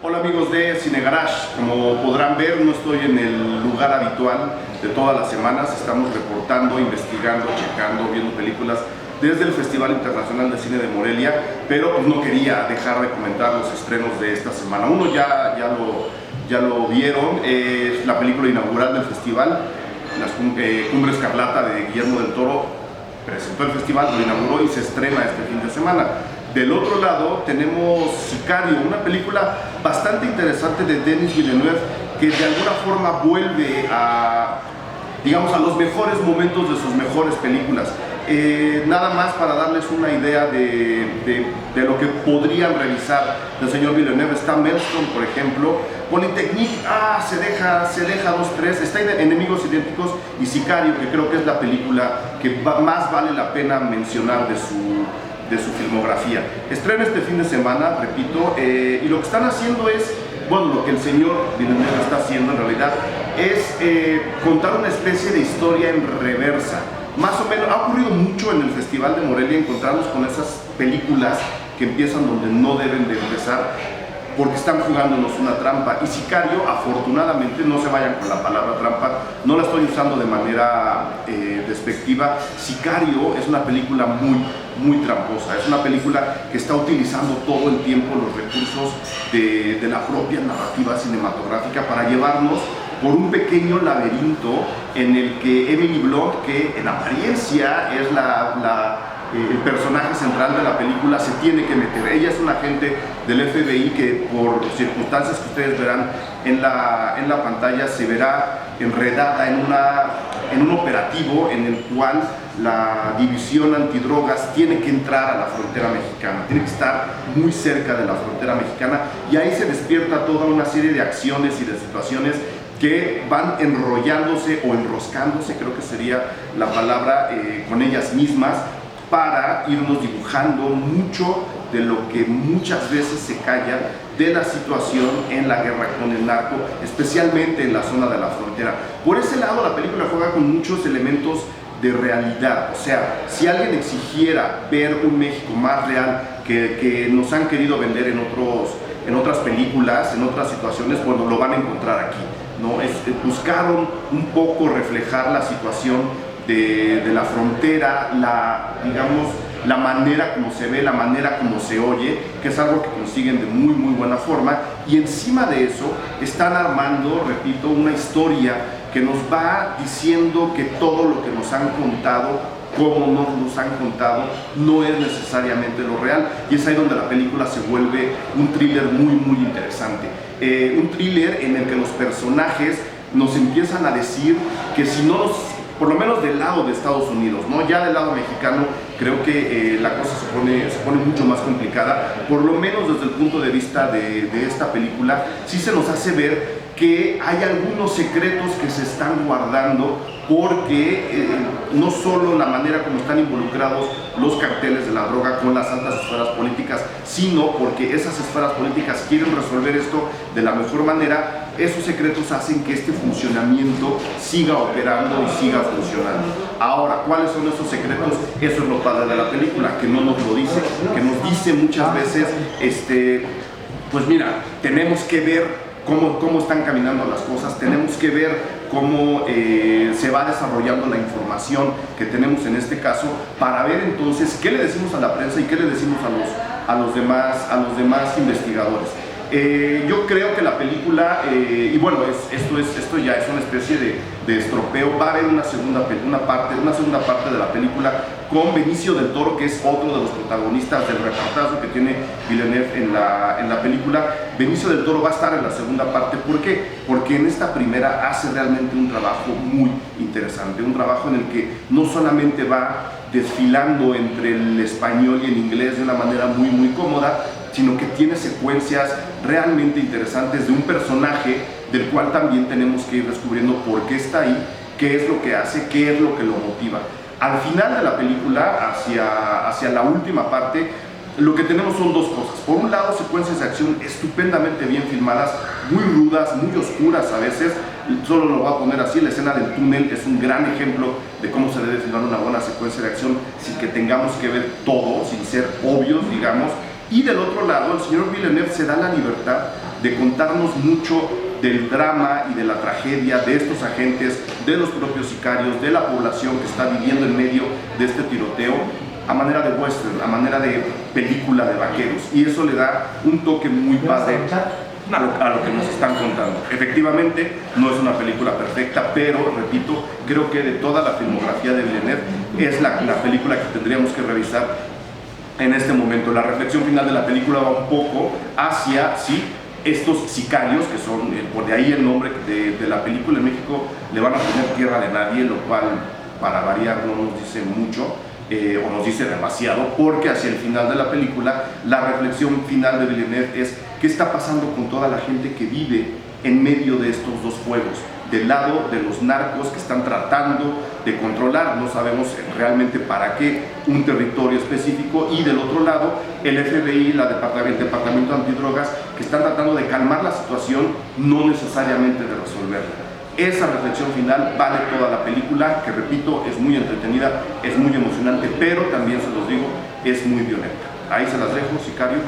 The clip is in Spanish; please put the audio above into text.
Hola amigos de Cine Garage, como podrán ver no estoy en el lugar habitual de todas las semanas, estamos reportando, investigando, checando, viendo películas desde el Festival Internacional de Cine de Morelia, pero pues no quería dejar de comentar los estrenos de esta semana. Uno ya lo vieron, es la película inaugural del festival, Cumbre Escarlata de Guillermo del Toro, presentó el festival, lo inauguró y se estrena este fin de semana. Del otro lado tenemos Sicario, una película bastante interesante de Denis Villeneuve que de alguna forma vuelve a, digamos, a los mejores momentos de sus mejores películas. Nada más para darles una idea de lo que podrían revisar del señor Villeneuve. Está Maelstrom, por ejemplo, Polytechnique, se deja 2-3, está Enemigos Idénticos y Sicario, que creo que es la película que más vale la pena mencionar de su filmografía. Estrena este fin de semana, repito, y lo que están haciendo es, bueno, lo que el señor Villeneuve está haciendo en realidad es contar una especie de historia en reversa. Más o menos, ha ocurrido mucho en el Festival de Morelia encontrarnos con esas películas que empiezan donde no deben de empezar, porque están jugándonos una trampa. Y Sicario, afortunadamente, no se vayan con la palabra trampa, no la estoy usando de manera despectiva. Sicario es una película muy tramposa, es una película que está utilizando todo el tiempo los recursos de la propia narrativa cinematográfica para llevarnos por un pequeño laberinto en el que Emily Blunt, que en apariencia es el personaje central de la película, se tiene que meter. Ella es una agente del FBI que por circunstancias que ustedes verán en la pantalla se verá enredada en un operativo en el cual la división antidrogas tiene que entrar a la frontera mexicana, tiene que estar muy cerca de la frontera mexicana, y ahí se despierta toda una serie de acciones y de situaciones que van enrollándose o enroscándose, creo que sería la palabra, con ellas mismas, para irnos dibujando mucho de lo que muchas veces se calla de la situación en la guerra con el narco, especialmente en la zona de la frontera. Por ese lado, la película juega con muchos elementos de realidad. O sea, si alguien exigiera ver un México más real que nos han querido vender en otras películas, en otras situaciones, bueno, lo van a encontrar aquí, ¿no? Buscaron un poco reflejar la situación de la frontera, digamos, la manera como se ve, la manera como se oye, que es algo que consiguen de muy buena forma, y encima de eso están armando, repito, una historia que nos va diciendo que todo lo que nos han contado, como nos han contado, no es necesariamente lo real, y es ahí donde la película se vuelve un thriller muy interesante. Un thriller en el que los personajes nos empiezan a decir que si no por lo menos del lado de Estados Unidos, ¿no? Ya del lado mexicano creo que la cosa se pone mucho más complicada, por lo menos desde el punto de vista de esta película. Sí se nos hace ver que hay algunos secretos que se están guardando, porque no solo la manera como están involucrados los carteles de la droga con las altas esferas políticas, sino porque esas esferas políticas quieren resolver esto de la mejor manera. Esos secretos hacen que este funcionamiento siga operando y siga funcionando. Ahora, ¿cuáles son esos secretos? Eso es lo padre de la película, que no nos lo dice, que nos dice muchas veces, pues mira, tenemos que ver cómo están caminando las cosas, tenemos que ver cómo se va desarrollando la información que tenemos en este caso, para ver entonces qué le decimos a la prensa y qué le decimos a los demás investigadores. Yo creo que la película, y bueno, esto ya es una especie de estropeo. Va a haber una segunda parte de la película con Benicio del Toro, que es otro de los protagonistas del reportaje que tiene Villeneuve en la película. Benicio del Toro va a estar en la segunda parte. ¿Por qué? Porque en esta primera hace realmente un trabajo muy interesante, un trabajo en el que no solamente va desfilando entre el español y el inglés de una manera muy cómoda, sino que tiene secuencias realmente interesantes de un personaje del cual también tenemos que ir descubriendo por qué está ahí, qué es lo que hace, qué es lo que lo motiva. Al final de la película, hacia la última parte, lo que tenemos son dos cosas. Por un lado, secuencias de acción estupendamente bien filmadas, muy rudas, muy oscuras a veces. Solo lo voy a poner así: la escena del túnel es un gran ejemplo de cómo se debe filmar una buena secuencia de acción sin que tengamos que ver todo, sin ser obvios, digamos. Y del otro lado, el señor Villeneuve se da la libertad de contarnos mucho del drama y de la tragedia de estos agentes, de los propios sicarios, de la población que está viviendo en medio de este tiroteo, a manera de western, a manera de película de vaqueros. Y eso le da un toque muy padre a lo que nos están contando. Efectivamente, no es una película perfecta, pero, repito, creo que de toda la filmografía de Villeneuve es la película que tendríamos que revisar en este momento. La reflexión final de la película va un poco hacia, sí, estos sicarios, que son, por de ahí el nombre de la película. En México le van a poner Tierra de Nadie, lo cual, para variar, no nos dice mucho, o nos dice demasiado, porque hacia el final de la película, la reflexión final de Villeneuve es qué está pasando con toda la gente que vive en medio de estos dos fuegos. Del lado de los narcos que están tratando de controlar, no sabemos realmente para qué, un territorio específico, y del otro lado el FBI, el Departamento Antidrogas, que están tratando de calmar la situación, no necesariamente de resolverla. Esa reflexión final vale toda la película, que repito, es muy entretenida, es muy emocionante, pero también se los digo, es muy violenta. Ahí se las dejo, sicario.